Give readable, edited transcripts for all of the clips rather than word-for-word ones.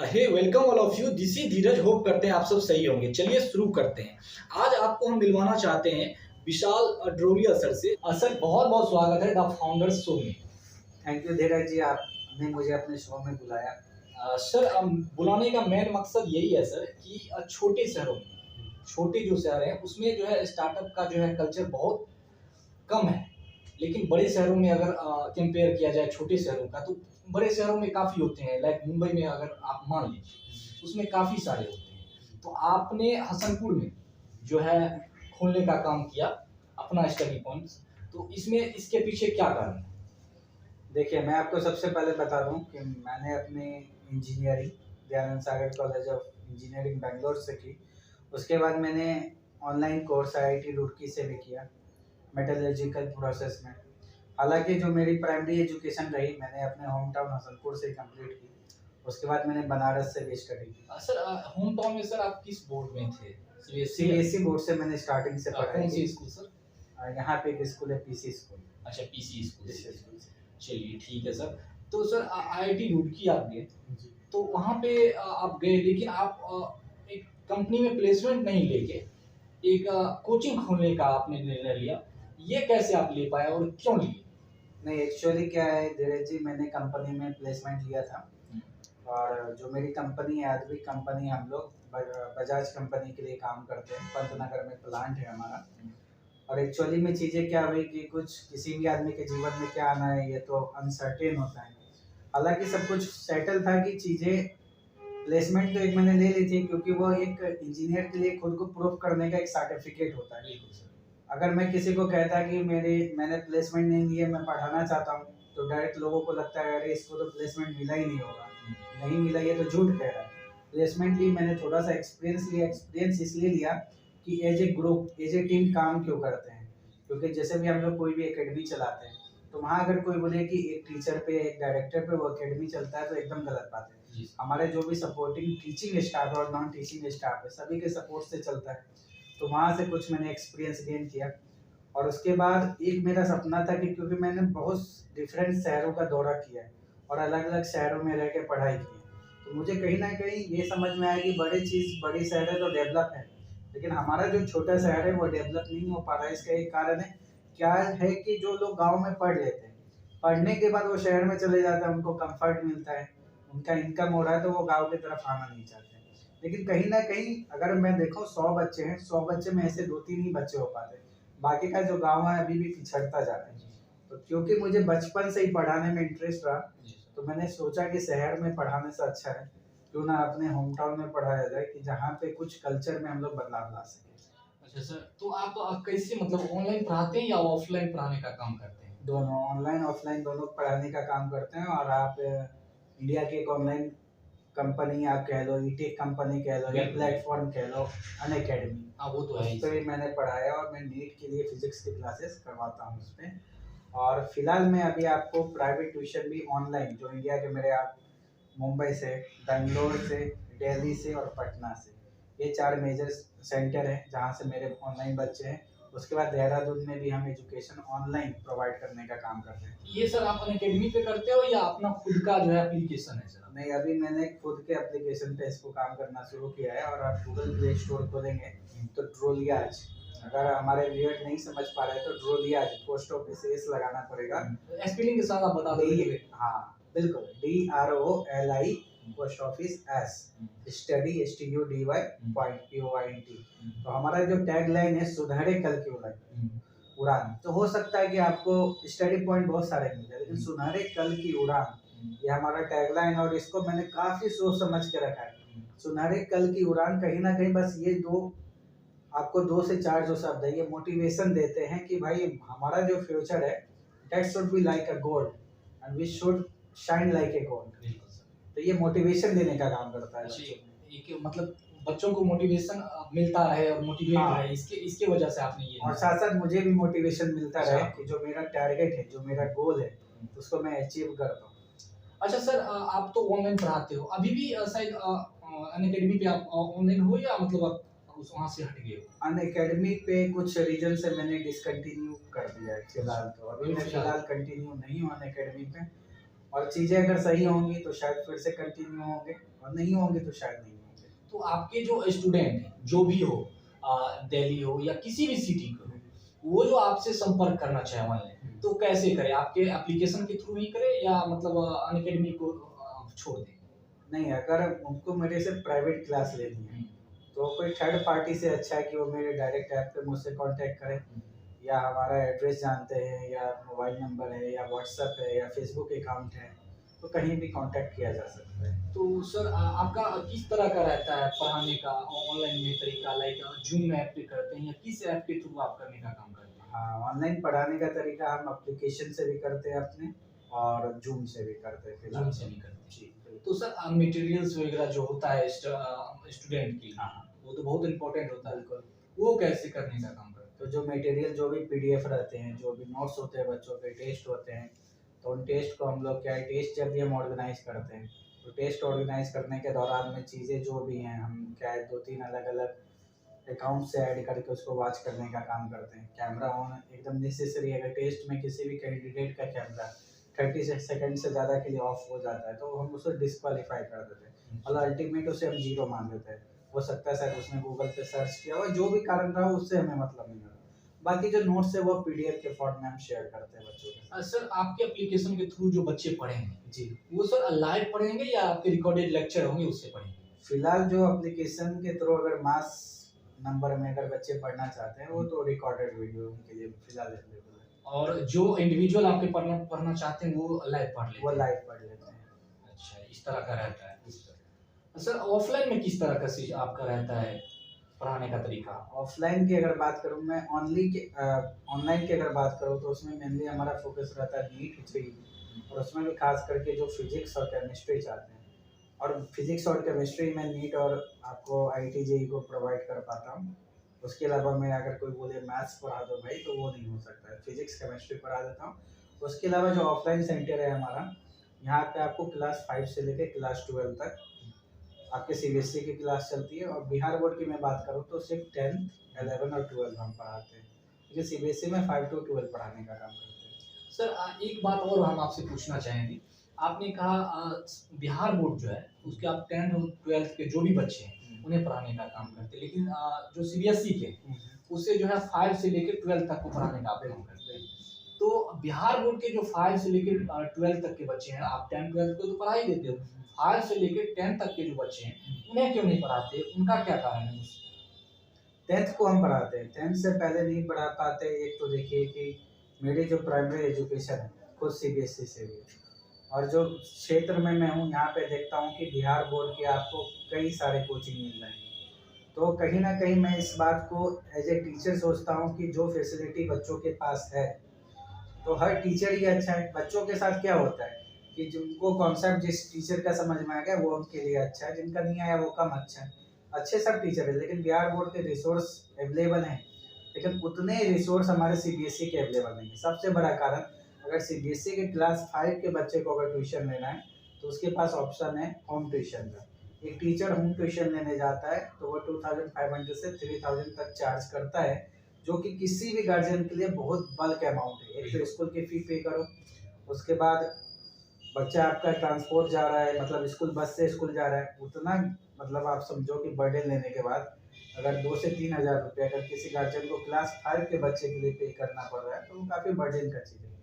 Hey welcome all of you, this is Dheeraj. Hope करते हैं आप सब सही होंगे। चलिए शुरू करते हैं। आज आपको हम मिलवाना चाहते हैं विशाल ड्रोलिया सर से। सर बहुत बहुत स्वागत है द फाउंडर्स शो में। थैंक यू धीरज जी, आपने मुझे अपने शो में बुलाया। सर बुलाने का मेन मकसद यही है सर कि छोटे शहरों में, छोटे जो शहर हैं उसमें जो है स्टार्टअप का जो है कल्चर बहुत कम है। लेकिन बड़े शहरों में अगर कंपेयर किया जाए छोटे शहरों का, तो बड़े शहरों में काफ़ी होते हैं। लाइक मुंबई में अगर आप मान लीजिए, उसमें काफ़ी सारे होते हैं। तो आपने हसनपुर में जो है खोलने का काम किया अपना स्टडी पॉइंट, तो इसमें इसके पीछे क्या कारण है? देखिए, मैं आपको सबसे पहले बता दूं कि मैंने अपनी engineering Dayanand Sagar college of engineering Bangalore से की। उसके बाद मैंने ऑनलाइन कोर्स आईआईटी रुड़की से भी किया मेटलर्जिकल प्रोसेस में। हालांकि जो मेरी प्राइमरी एजुकेशन रही, मैंने अपने होम टाउन हसनपुर से कंप्लीट की। उसके बाद मैंने बनारस से भी स्टडी की। सर होम टाउन में सर आप किस बोर्ड में थे? सीबीएसई बोर्ड से मैंने स्टार्टिंग से पढ़ाई कौन सी की। School sir? यहाँ पे एक स्कूल है, पीसी स्कूल। अच्छा, पीसी स्कूल इस से। स्कूल से। चलिए ठीक है सर। तो सर आईआईटी रुड़की आप गए, जी। तो वहाँ पे आप गए, लेकिन आप एक कंपनी में प्लेसमेंट नहीं लेके एक कोचिंग खोलने का आपने निर्णय लिया। ये कैसे आप ले पाए और क्यों लिए? नहीं, एक्चुअली क्या है धीरज जी, मैंने कंपनी में प्लेसमेंट लिया था। और जो मेरी कंपनी है, आधुनिक कंपनी, हम लोग बजाज कंपनी के लिए काम करते हैं। पंतनगर में प्लांट है हमारा। और एक्चुअली में चीज़ें क्या हुई कि कुछ किसी भी आदमी के जीवन में क्या आना है, ये तो अनसर्टेन होता है। हालांकि सब कुछ सेटल था कि चीज़ें, प्लेसमेंट तो एक मैंने ले ली थी, क्योंकि वो एक इंजीनियर के लिए खुद को प्रूव करने का एक सर्टिफिकेट होता है। अगर मैं किसी को कहता कि मैंने प्लेसमेंट नहीं लिया, मैं पढ़ाना चाहता हूँ, तो डायरेक्ट लोगों को लगता है अरे इसको तो प्लेसमेंट मिला ही नहीं होगा, नहीं मिला, ये तो झूठ कह रहा है। प्लेसमेंट ली, मैंने थोड़ा सा एक्सपीरियंस लिया। एक्सपीरियंस इसलिए लिया कि as a group, as a team काम क्यों करते हैं। क्योंकि जैसे भी हम लोग कोई भी एकेडमी चलाते हैं, तो वहाँ अगर कोई बोले कि एक टीचर पे, एक डायरेक्टर पे वो एकेडमी चलता है, तो एकदम गलत बात है। हमारे जो भी सपोर्टिंग टीचिंग स्टाफ और नॉन टीचिंग स्टाफ है, सभी के सपोर्ट से चलता है। तो वहाँ से कुछ मैंने एक्सपीरियंस गेन किया। और उसके बाद एक मेरा सपना था कि, क्योंकि मैंने बहुत डिफरेंट शहरों का दौरा किया है और अलग अलग शहरों में रह के पढ़ाई की है, तो मुझे कहीं ना कहीं ये समझ में आया कि बड़ी शहर है तो डेवलप है, लेकिन हमारा जो छोटा शहर है वो डेवलप नहीं हो पा रहा है। इसका एक कारण है क्या है कि जो लोग गांव में पढ़ लेते हैं, पढ़ने के बाद वो शहर में चले जाते हैं, उनको कंफर्ट मिलता है, उनका इनकम हो रहा है, तो वो गांव की तरफ आना नहीं चाहते। लेकिन कहीं ना कहीं अगर मैं देखूं, 100 बच्चे हैं, 100 बच्चे में ऐसे 2-3 ही बच्चे हो पाते, बाकी का जो गांव है अभी भी पिछड़ता जा रहा है। तो क्योंकि मुझे बचपन से ही पढ़ाने में इंटरेस्ट रहा, तो मैंने सोचा कि शहर में पढ़ाने से अच्छा है क्यों ना अपने होम टाउन में पढ़ाया जाए, कि जहाँ पे कुछ कल्चर में हम लोग बदलाव ला सके। अच्छा सर, तो आप कैसे, मतलब ऑनलाइन पढ़ाते हैं या ऑफलाइन पढ़ाने का काम करते हैं? दोनों, ऑनलाइन ऑफलाइन दोनों पढ़ाने का काम करते हैं। और आप इंडिया की एक ऑनलाइन कंपनी आप कह लो, ईटेक कंपनी कह लो, या प्लेटफॉर्म कह लो, अनअकैडमी, हाँ वो तो है उस पर मैंने पढ़ाया। और मैं नीट के लिए फिजिक्स की क्लासेस करवाता हूँ उस पर। और फिलहाल मैं अभी आपको प्राइवेट ट्यूशन भी ऑनलाइन, जो इंडिया के मेरे, आप मुंबई से, बेंगलोर से, दिल्ली से और पटना से, ये 4 मेजर सेंटर हैं जहाँ से मेरे ऑनलाइन बच्चे हैं। उसके बाद देहरादून में भी हम एजुकेशन ऑनलाइन प्रोवाइड करने का काम करते हैं। ये सर आप अनअकैडमी पे करते हो या अपना खुद का जो है एप्लीकेशन है सर? नहीं, अभी मैंने खुद के एप्लीकेशन पे इसको काम करना शुरू किया है। और आप गूगल प्ले स्टोर खोलेंगे तो ड्रोलियाज, अगर हमारे व्यूअर नहीं समझ पा रहे तो ड्रोलियाज, पोस्ट ऑफिस एस लगाना पड़ेगा। स्पेलिंग के साथ आप बता दो। हाँ बिल्कुल, DROLI post office S, study STUDY POINT। तो हमारा जो टैग लाइन है, सुनहरे कल की उड़ान। तो हो सकता है कि आपको स्टडी पॉइंट बहुत सारे मिल जाए, लेकिन सुनहरे कल की उड़ान, ये हमारा टैगलाइन। और इसको मैंने काफी सोच समझ के रखा है। सुनहरे कल की उड़ान, कहीं ना कहीं बस ये दो, आपको 2 से 4 जो शब्द है, ये मोटिवेशन देते हैं कि भाई हमारा जो फ्यूचर है, that should be like a gold and we should shine like a gold. तो ये मोटिवेशन देने का काम करता है। एक मतलब बच्चों को मोटिवेशन मिलता है और मोटिवेट हाँ। है, इसके इसके वजह से आपने ये। और साथ साथ मुझे भी मोटिवेशन मिलता रहे कि जो मेरा टारगेट है, जो मेरा गोल है, उसको मैं अचीव कर पाऊँ। अच्छा सर, आप तो ऑनलाइन पढ़ाते हो, अभी भी शायद अनअकैडमी पे आप ऑनलाइन हो या मतलब आप उस वहाँ से हट गए हो? अनअकैडमी पे कुछ रीजन से मैंने डिसकंटिन्यू कर दिया है फिलहाल। तो अभी मैं फिलहाल कंटिन्यू नहीं हूँ अनअकैडमी पे। और चीज़ें अगर सही होंगी तो शायद फिर से कंटिन्यू होंगे, और नहीं होंगी तो शायद नहीं होंगे। तो आपके जो स्टूडेंट हैं, जो भी हो, दिल्ली हो या किसी भी सिटी के हो, वो जो आपसे संपर्क करना चाहे ऑनलाइन, तो कैसे करे? आपके एप्लीकेशन के थ्रू ही करे या मतलब अनअकैडमी को छोड़ दें? नहीं, अगर उनको मेरे से प्राइवेट क्लास लेनी है, तो कोई थर्ड पार्टी से अच्छा है कि वो मेरे डायरेक्ट ऐप पे मुझसे कांटेक्ट करें, या हमारा एड्रेस जानते हैं, या मोबाइल नंबर है, या व्हाट्सएप है, या फेसबुक अकाउंट है, तो कहीं भी कांटेक्ट किया जा सकता है। तो सर आपका किस तरह का रहता है पढ़ाने का ऑनलाइन में तरीका? लाइक ज़ूम ऐप पे करते हैं या किस ऐप के थ्रू आप करने का काम करते हैं? हाँ, ऑनलाइन पढ़ाने का तरीका हम एप्लीकेशन से भी करते हैं अपने, और जूम से भी करते हैं ज़ूम फिलहाल से तो। भी करते हैं। जी, बिल्कुल। तो सर मटेरियल्स वगैरह जो होता है स्टूडेंट के लिए, हाँ, हाँ, वो तो बहुत इम्पोर्टेंट होता है। बिल्कुल। वो कैसे करने का काम करते तो जो मटेरियल, जो भी पीडीएफ रहते हैं, जो भी नोट्स होते हैं बच्चों के, टेस्ट होते हैं, तो उन टेस्ट को हम लोग क्या है, टेस्ट जब भी हम ऑर्गेनाइज करते हैं, तो टेस्ट ऑर्गेनाइज करने के दौरान में चीज़ें जो भी हैं, हम क्या है 2-3 अलग-अलग अकाउंट से ऐड करके उसको वॉच करने का काम करते हैं। कैमरा ऑन एकदम नेसेसरी, अगर टेस्ट में किसी भी कैंडिडेट का कैमरा 30 सेकंड से ज़्यादा के लिए ऑफ हो जाता है, तो हम उसे डिस्क्वालीफाई कर देते हैं, और अल्टीमेट उसे हम जीरो मान देते हैं। हो सकता है शायद उसने गूगल पे सर्च किया हो, जो भी कारण रहा उससे हमें मतलब नहीं होता। बाकी जो नोट्स है वो पीडीएफ के फॉर्म में हम शेयर करते हैं बच्चों के साथ। सर आपके एप्लीकेशन के थ्रू जो बच्चे पढ़ेंगे, जी, वो सर लाइव पढ़ेंगे या आपके रिकॉर्डेड लेक्चर होंगे उससे पढ़ेंगे? फिलहाल जो एप्लीकेशन के थ्रू अगर मास नंबर में अगर बच्चे पढ़ना चाहते हैं, वो तो रिकॉर्डेड वीडियो उनके लिए फिलहाल अवेलेबल है, और जो इंडिविजुअल आपके पढ़ना पढ़ना चाहते हैं वो लाइव पढ़ लेते वो हैं? लाइव पढ़ लेते हैं। अच्छा, इस तरह का रहता है। सर ऑफलाइन में किस तरह का आपका रहता है पढ़ाने का तरीका? ऑफलाइन की अगर बात करूँ मैं, ऑनली के ऑनलाइन की अगर बात करूँ, तो उसमें मेनली हमारा फोकस रहता है नीट जेईई, और उसमें भी खास करके जो फिजिक्स और केमिस्ट्री चाहते हैं, और फिजिक्स और केमिस्ट्री में नीट और आपको आईआईटी जेईई को प्रोवाइड कर पाता हूँ। उसके अलावा मैं अगर कोई बोले मैथ्स पढ़ा दो भाई, तो वो नहीं हो सकता है, फिजिक्स केमिस्ट्री पढ़ा देता हूँ। उसके अलावा जो ऑफलाइन सेंटर है हमारा, यहाँ पे आपको क्लास 5 से लेकर क्लास 12 तक आपके सीबीएसई की क्लास चलती है, और बिहार बोर्ड की मैं बात करूँ तो सिर्फ 10, 11 और 12 हम पढ़ाते हैं, क्योंकि सीबीएसई में 5 to 12 पढ़ाने का काम करते हैं। सर एक बात और हम आपसे पूछना चाहेंगे। आपने कहा बिहार बोर्ड जो है उसके आप 10th और 12th के जो भी बच्चे हैं उन्हें पढ़ाने का काम करते हैं, लेकिन जो सीबीएसई के उससे जो है 5 से लेकर 12 तक को पढ़ाने का आप काम करते हैं। तो बिहार बोर्ड के जो 5 से लेकर 12 तक के बच्चे हैं, आप 10 12 को तो पढ़ा ही देते हो, 5 से लेकर 10 तक के जो बच्चे हैं उन्हें क्यों नहीं पढ़ाते? उनका क्या कारण है? 10th को हम पढ़ाते हैं, 10th से पहले नहीं पढ़ा पाते। एक तो देखिए कि मेरी जो प्राइमरी एजुकेशन है खुद सीबीएसई से हुई है, और जो क्षेत्र में मैं हूँ यहाँ पे देखता हूँ कि बिहार बोर्ड के आपको कई सारे कोचिंग मिल रहे हैं। तो कहीं न कहीं मैं इस बात को एज़ ए टीचर सोचता हूँ कि जो फैसिलिटी बच्चों के पास है, तो हर टीचर ही अच्छा है। बच्चों के साथ क्या होता है कि जिनको कॉन्सेप्ट जिस टीचर का समझ में आ गया, वो उनके लिए अच्छा है, जिनका नहीं आया वो कम अच्छा है। अच्छे सब टीचर है, लेकिन बिहार बोर्ड के रिसोर्स अवेलेबल हैं, लेकिन उतने रिसोर्स हमारे सीबीएसई के अवेलेबल नहीं है। सबसे बड़ा कारण, अगर सीबीएसई के क्लास 5 के बच्चे को अगर ट्यूशन लेना है, तो उसके पास ऑप्शन है होम ट्यूशन का। एक टीचर होम ट्यूशन लेने जाता है तो वो 2500 से 3000 तक चार्ज करता है, जो कि किसी भी गार्जियन के लिए बहुत बल्क अमाउंट है। एक तो स्कूल की फी पे करो, उसके बाद बच्चा आपका ट्रांसपोर्ट जा रहा है, मतलब स्कूल बस से स्कूल जा रहा है, उतना मतलब आप समझो कि बर्डन लेने के बाद अगर 2 से 3000 रुपये अगर किसी गार्जियन को क्लास 5 के बच्चे के लिए पे करना पड़ रहा है, तो वो काफ़ी बर्डन का चीज़ है।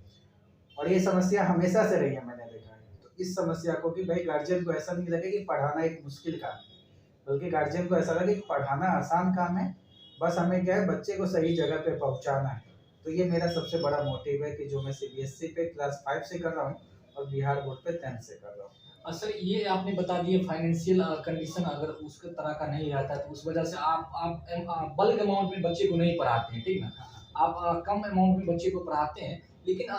और ये समस्या हमेशा से रही है, मैंने देखा है। तो इस समस्या को कि भाई गार्जियन को ऐसा नहीं लगे कि पढ़ाना एक मुश्किल काम है, बल्कि गार्जियन को ऐसा लगे कि पढ़ाना आसान काम है, बस हमें क्या है बच्चे को सही जगह पे पहुँचाना है। तो ये मेरा सबसे बड़ा मोटिव है कि जो मैं सीबीएसई पे क्लास 5 से कर रहा हूँ, और बिहार बोर्ड पे 10th से कर रहा हूँ। सर ये आपने बता दिया फाइनेंशियल कंडीशन अगर उसके तरह का नहीं रहता है तो उस वजह से आप बल्क अमाउंट में बच्चे को नहीं पढ़ाते हैं, ठीक ना? आप कम अमाउंट में बच्चे को पढ़ाते हैं, लेकिन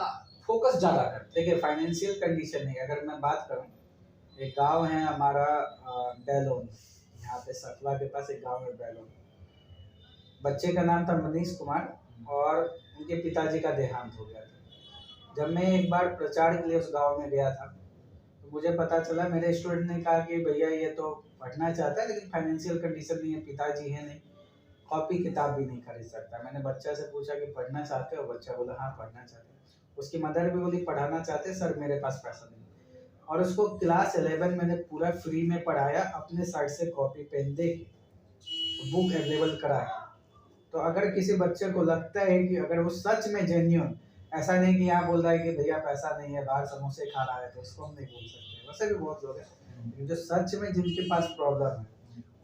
फोकस ज़्यादा करते हैं। देखिए फाइनेंशियल कंडीशन नहीं, अगर मैं बात करूँ, एक गांव है हमारा बैलोन, यहाँ पे सतला के पास एक गांव है बैलोन। बच्चे का नाम था मनीष कुमार, और उनके पिताजी का देहांत हो गया था। जब मैं एक बार प्रचार के लिए उस गांव में गया था, तो मुझे पता चला, मेरे स्टूडेंट ने कहा कि भैया ये तो पढ़ना चाहता है, लेकिन फाइनेंशियल कंडीशन नहीं है, पिताजी है नहीं, कॉपी किताब भी नहीं खरीद सकता। मैंने बच्चा से पूछा कि पढ़ना चाहते हो? बच्चा बोला हाँ पढ़ना चाहते हैं। उसकी मदर भी बोली पढ़ाना चाहते हैं सर, मेरे पास पैसा नहीं। और उसको क्लास 11 मैंने पूरा फ्री में पढ़ाया, अपने साइड से कॉपी पेन दे के, बुक अवेलेबल करा के। तो अगर किसी बच्चे को लगता है कि अगर वो सच में जेन्युइन, ऐसा नहीं कि यहाँ बोल रहा है कि भैया पैसा नहीं है, बाहर समोसे खा रहा है, तो उसको हम नहीं बोल सकते, वैसे भी बहुत लोग हैं जो सच में जिनके पास प्रॉब्लम है,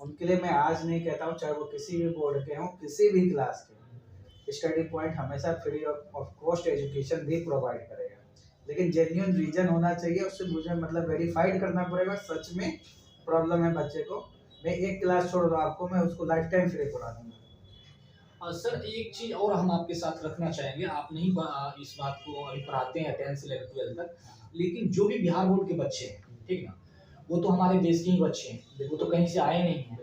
उनके लिए मैं आज नहीं कहता हूँ, चाहे वो किसी भी बोर्ड के हों, किसी भी क्लास के हों, स्टडी पॉइंट हमेशा फ्री ऑफ कॉस्ट एजुकेशन भी प्रोवाइड करेगा। लेकिन जेन्युइन रीजन होना चाहिए, उससे मुझे मतलब वेरीफाइड करना पड़ेगा सच में प्रॉब्लम है बच्चे को। मैं एक क्लास छोड़ दूँ आपको, मैं उसको लाइफ टाइम फ्री पढ़ा दूंगा। सर एक चीज और हम आपके साथ रखना चाहेंगे, आप नहीं इस बात को अभी पढ़ाते हैं 10 से लेकर 12 तक, लेकिन जो भी बिहार बोर्ड के बच्चे हैं, ठीक ना, वो तो हमारे देश के ही बच्चे हैं, वो तो कहीं से आए नहीं हैं,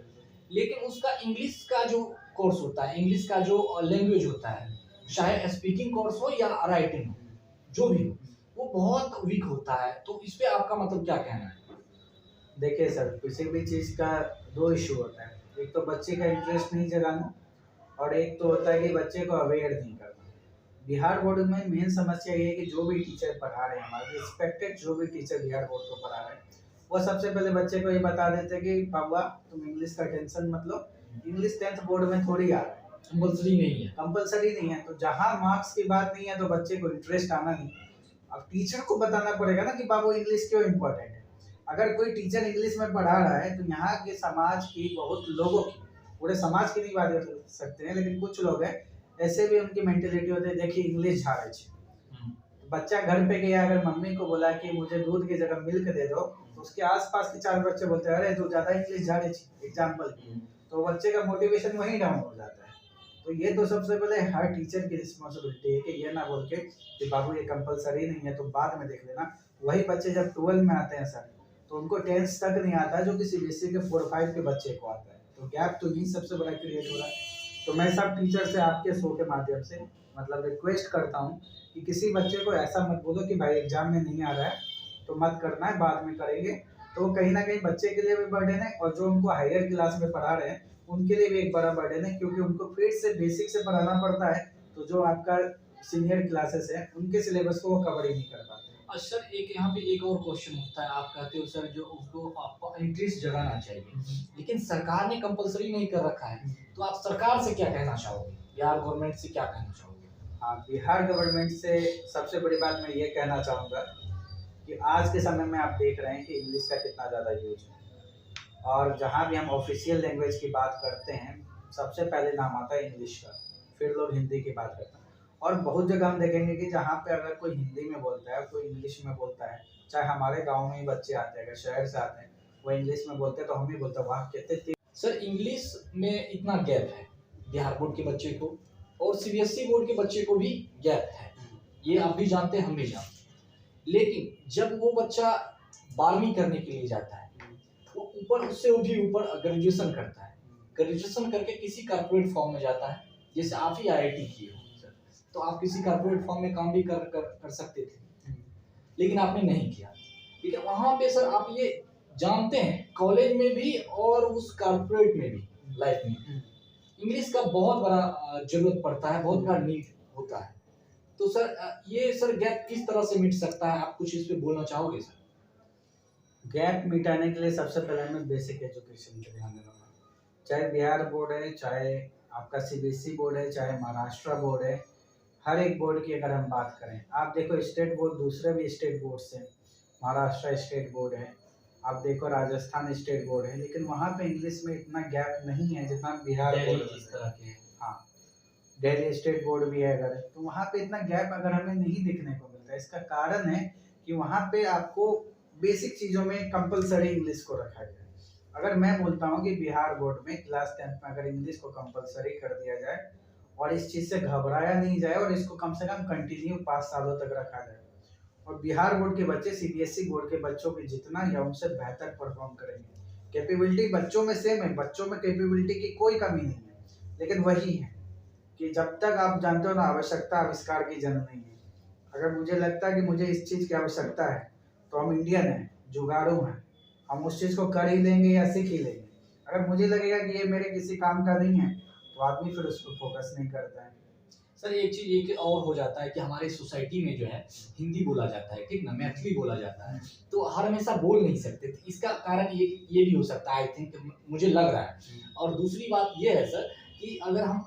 लेकिन उसका इंग्लिश का जो कोर्स होता है, इंग्लिश का जो लैंग्वेज होता है, चाहे स्पीकिंग कोर्स हो या राइटिंग हो, जो भी हो, वो बहुत वीक होता है। तो इस पे आपका मतलब क्या कहना है? देखिए सर, किसी भी चीज़ का दो इशू होता है, एक तो बच्चे का इंटरेस्ट नहीं जगाना, और एक तो होता है कि बच्चे को अवेयर नहीं करना। बिहार बोर्ड में मेन समस्या ये है कि जो भी टीचर पढ़ा रहे हैं, हमारे रिस्पेक्टेड जो भी टीचर बिहार बोर्ड को पढ़ा रहे हैं, वो सबसे पहले बच्चे को ये बता देते हैं कि बाबा तुम इंग्लिश का टेंशन मत लो, इंग्लिश 10th बोर्ड में थोड़ी आ रहा है, कंपल्सरी नहीं है। कंपलसरी नहीं है। तो जहाँ मार्क्स की बात नहीं है तो बच्चे को इंटरेस्ट आना नहीं। अब टीचर को बताना पड़ेगा ना कि बाबू इंग्लिश क्यों इम्पोर्टेंट है। अगर कोई टीचर इंग्लिश में पढ़ा रहा है तो यहाँ के समाज की, बहुत लोगों की, पूरे समाज की नहीं बात कर सकते हैं, लेकिन कुछ लोग हैं ऐसे भी, उनकी मेंटेलिटी होती है देखिए इंग्लिश झाड़े छे। बच्चा घर पे गया, अगर मम्मी को बोला कि मुझे दूध की जगह मिल्क दे दो, तो उसके आसपास के 4 बच्चे बोलते हैं अरे तू ज्यादा इंग्लिश झाड़े छे, एग्जाम्पल। तो बच्चे का मोटिवेशन वहीं डाउन हो जाता है। तो ये तो सबसे पहले हर टीचर की रिस्पॉन्सिबिलिटी है कि ये ना बोल के कि बाबू ये कंपलसरी नहीं है तो बाद में देख लेना। वही बच्चे जब 12 में आते हैं सर, तो उनको 10th तक नहीं आता जो कि सीबीएसई के 4-5 के बच्चे को आता है। तो गैप तो यही सबसे बड़ा क्रिएट हो रहा है। तो मैं सब टीचर से आपके शो के माध्यम से मतलब रिक्वेस्ट करता हूँ कि किसी बच्चे को ऐसा मत बोलो कि भाई एग्जाम में नहीं आ रहा है तो मत करना है, बाद में करेंगे। तो कहीं ना कहीं बच्चे के लिए भी बर्डन है, और जो उनको हायर क्लास में पढ़ा रहे हैं उनके लिए भी एक बड़ा बर्डन है, क्योंकि उनको फिर से बेसिक से पढ़ाना पड़ता है। तो जो आपका सीनियर क्लासेस है उनके सिलेबस को वो कवर ही नहीं कर पाते। सर एक यहाँ पे एक और क्वेश्चन उठता है, आप कहते हो सर जो उसको आपको इंटरेस्ट जगाना चाहिए, लेकिन सरकार ने कंपलसरी नहीं कर रखा है, तो आप सरकार से क्या कहना चाहोगे, बिहार गवर्नमेंट से क्या कहना चाहोगे? हाँ, बिहार गवर्नमेंट से सबसे बड़ी बात मैं ये कहना चाहूँगा कि आज के समय में आप देख रहे हैं कि इंग्लिश का कितना ज़्यादा यूज है, और जहाँ भी हम ऑफिशियल लैंग्वेज की बात करते हैं सबसे पहले नाम आता है इंग्लिश का, फिर लोग हिंदी की बात करते हैं। और बहुत जगह हम देखेंगे कि जहाँ पे अगर कोई हिंदी में बोलता है, कोई इंग्लिश में बोलता है, चाहे हमारे गांव में ही बच्चे आते हैं, अगर शहर से आते हैं, वो इंग्लिश में बोलते हैं तो हम ही बोलते हैं वाह कितने। सर इंग्लिश में इतना गैप है, बिहार बोर्ड के बच्चे को और सीबीएसई बोर्ड के बच्चे को भी गैप है, ये आप भी जानते हैं, हम भी जानते हैं। लेकिन जब वो बच्चा 12वीं करने के लिए जाता है, वो ऊपर उससे भी ऊपर ग्रेजुएशन करता है, ग्रेजुएशन करके किसी कॉर्पोरेट फॉर्म में जाता है, जैसे आप ही आईआईटी किए हो सर, तो आप किसी कॉर्पोरेट फॉर्म में काम भी कर सकते थे, लेकिन आपने नहीं किया। लेकिन वहाँ पे सर आप ये जानते हैं, कॉलेज में भी और उस कॉर्पोरेट में भी लाइफ में इंग्लिश का बहुत बड़ा जरूरत पड़ता है, बहुत बड़ा नीड होता है। तो सर ये सर गैप किस तरह से मिट सकता है, आप कुछ इस पे बोलना चाहोगे सर? गैप मिटाने के लिए सबसे पहले हमें बेसिक एजुकेशन पे ध्यान देना होगा। चाहे बिहार बोर्ड है, चाहे आपका सीबीएसई बोर्ड है, चाहे महाराष्ट्र बोर्ड है, हर एक बोर्ड की अगर हम बात करें, आप देखो स्टेट बोर्ड दूसरे भी स्टेट बोर्ड से, महाराष्ट्र स्टेट बोर्ड है, आप देखो राजस्थान स्टेट बोर्ड है, लेकिन वहाँ पे इंग्लिश में इतना गैप नहीं है जितना बिहार बोर्ड इस तरह के। हाँ, दिल्ली स्टेट बोर्ड भी है अगर, तो वहाँ पे इतना गैप अगर हमें नहीं देखने को मिलता है। इसका कारण है कि वहाँ पे आपको बेसिक चीज़ों में कंपलसरी इंग्लिश को रखा गया है। अगर मैं बोलता हूँ कि बिहार बोर्ड में क्लास 10th में अगर इंग्लिश को कंपलसरी कर दिया जाए और इस चीज़ से घबराया नहीं जाए और इसको कम से कम कंटिन्यू 5 सालों तक रखा जाए, और बिहार बोर्ड के बच्चे सीबीएसई बोर्ड के बच्चों के जितना या उनसे बेहतर परफॉर्म करेंगे। कैपेबिलिटी बच्चों में सेम है, बच्चों में कैपेबिलिटी की कोई कमी नहीं है, लेकिन वही है कि जब तक आप जानते हो ना आवश्यकता आविष्कार की जननी है। अगर मुझे लगता है कि मुझे इस चीज़ की आवश्यकता है तो हम इंडियन हैं, जुगाड़ू हैं, हम उस चीज़ को कर ही लेंगे या सीख ही लेंगे। अगर मुझे लगेगा कि ये मेरे किसी काम का नहीं है तो आदमी फिर उस पर फोकस नहीं करता है। सर एक चीज एक और हो जाता है कि हमारे सोसाइटी में जो है हिंदी बोला जाता है, ठीक ना, मैथिली बोला जाता है, तो हर हमेशा बोल नहीं सकते, तो इसका कारण ये भी हो सकता है, आई थिंक, मुझे लग रहा है। और दूसरी बात ये है सर कि अगर हम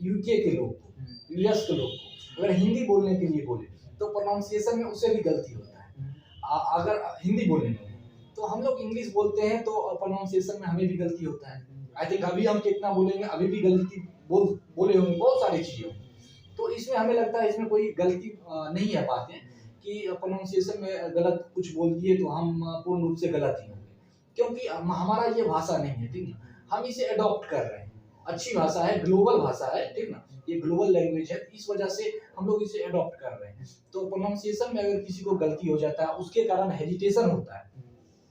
यूके के लोग को, यूएस के लोग को अगर हिंदी बोलने के लिए बोले तो प्रोनाउंसिएशन में उससे भी गलती होता है। अगर हिंदी बोलने में तो हम लोग इंग्लिश बोलते हैं तो प्रोनाउंसिएशन में हमें भी गलती होता है। आई थिंक अभी हम कितना बोलेंगे, अभी भी गलती बोले होंगे, बहुत सारी चीजें होंगी। तो इसमें हमें लगता है इसमें कोई गलती नहीं है बातें कि प्रोनाउंसिएशन में गलत कुछ बोल दिए तो हम पूर्ण रूप से गलत ही होंगे, क्योंकि हमारा ये भाषा नहीं है, ठीक ना, हम इसे अडॉप्ट कर रहे हैं। अच्छी भाषा है, ग्लोबल भाषा है, ठीक ना, ये ग्लोबल लैंग्वेज है, इस वजह से हम लोग इसे अडॉप्ट कर रहे हैं। तो प्रोनाउंसिएशन में अगर किसी को गलती हो जाता है, उसके कारण हेजिटेशन होता है,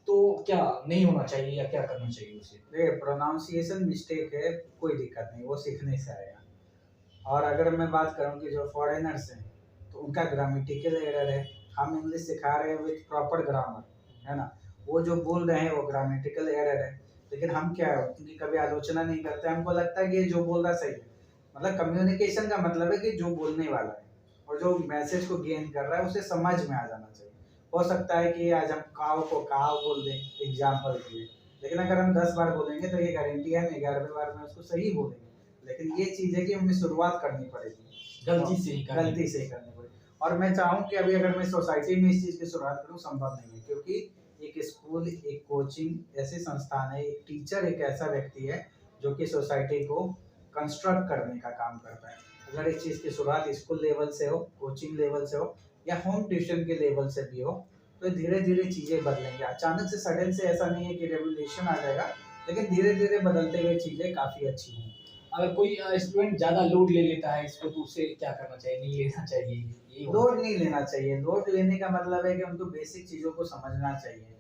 तो क्या नहीं होना चाहिए या क्या करना चाहिए उसे? देखिए, प्रोनाउंसिएशन मिस्टेक है, कोई दिक्कत नहीं, वो सीखने से आएगा। और अगर मैं बात करूँ कि जो फॉरेनर्स हैं तो उनका ग्रामेटिकल एरर है, हम इंग्लिश सिखा रहे हैं विथ प्रॉपर ग्रामर, है ना, वो जो बोल रहे हैं वो ग्रामेटिकल एरर है, लेकिन हम क्या है उनकी कभी आलोचना नहीं करते, हमको लगता है कि ये जो बोल रहा सही है। मतलब कम्युनिकेशन का मतलब है कि जो बोलने वाला है और जो मैसेज को गेन कर रहा है उसे समझ में आ जाना चाहिए। हो सकता है कि आज हम काव को काव बोल दें एग्जाम्पल के लिए, लेकिन अगर हम 10 बार बोलेंगे तो ये गारंटी है हम 11वें बार में उसको सही बोलेंगे। लेकिन ये चीज़ है कि हमें शुरुआत करनी पड़ेगी, गलती से ही करनी गलती से ही करनी पड़ेगी। और मैं चाहूँ कि अभी अगर मैं सोसाइटी में इस चीज़ की शुरुआत करूँ संभव नहीं है, क्योंकि एक स्कूल, एक कोचिंग ऐसे संस्थान है, एक टीचर एक ऐसा व्यक्ति है जो कि सोसाइटी को कंस्ट्रक्ट करने का काम करता है। अगर इस चीज़ की शुरुआत स्कूल लेवल से हो, कोचिंग लेवल से हो या होम ट्यूशन के लेवल से भी हो, तो धीरे धीरे चीज़ें बदलेंगे। अचानक से सडन से ऐसा नहीं है कि रेवोल्यूशन आ जाएगा, लेकिन धीरे धीरे बदलते हुए चीज़ें काफ़ी अच्छी होंगी। अगर कोई स्टूडेंट ज्यादा लोड ले लेता है इसको तो उसे क्या करना चाहिए, नहीं लेना चाहिए, यही होना लोड नहीं लेना चाहिए। लोड लेने का मतलब है कि उनको बेसिक चीज़ों को समझना चाहिए।